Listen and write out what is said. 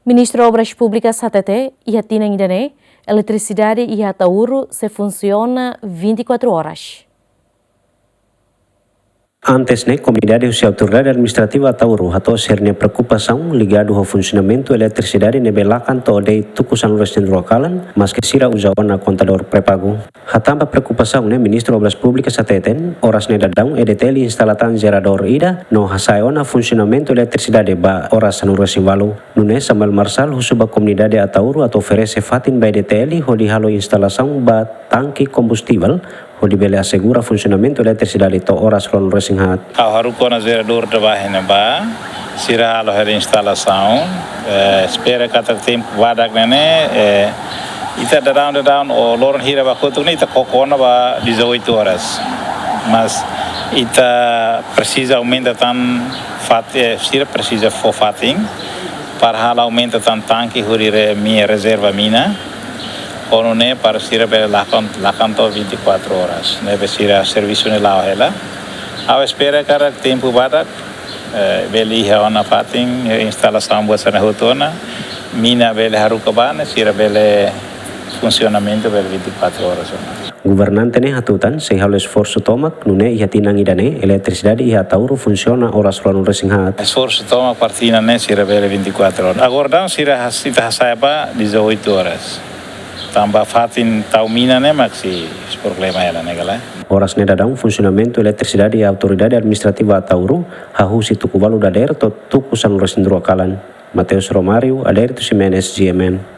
Ministro Obras Públicas ATT ia tinang eletricidade ia Tauru se funciona 24 horas. Antes, comunidades e autoridade administrativa Tauru atau sernya preocupação ligado ao funcionamento eletricidade nebelakan de tukusan residensial lokalan, mas que sira usawan na contador pré-pago. Hatamba preocupação Ministro Obras Públicas ateten, horas dadão edeteli instalatan gerador ida, no hasayona funcionamento eletricidade ba horas anu resivalu. Nune Samuel Marsal husuba komunidade Tauru atau oferece fatin ba edeteli ho di halo instalação ba tangki combustível ho di bele assegura funcionamento eletricidade to horas ron resinghat. Haruko na gerador trabalha na ba, sira halo her instalação, espera kata tempo vadak nene, ita down o loron hira ba kotuk ni ita kokona ba 18 horas. Mas ita precisa aumenta tan sira precisa for fating para hala aumenta tan tanque hurire minha reserva mina. Ono ne para sira bela lakan to 24 horas. Nebe sira serviço ne lao hela. Ao espera cara tempo badak beli hawana fating instalação buat sana hutona. Mina bele harukabana sira bele funcionamento bele 24 horas. Governante hatutan se halo esforço tomak nune ia tinang idane eletricidade ia Tauru funciona horas ron resinghat. Esforço tomak partina ne sira bele 24 horas. Agora dan sira hasita hasaiba 18 horas. Tambah fatin tau mina ne maxi problema ela negala. Horas dadang funcionamento eletricidade e autoridade administrativa Tauru hahusi tuku walu dader to tuku san residensial lokalan. Mateus Romario, Alerto Jimenez, GMN.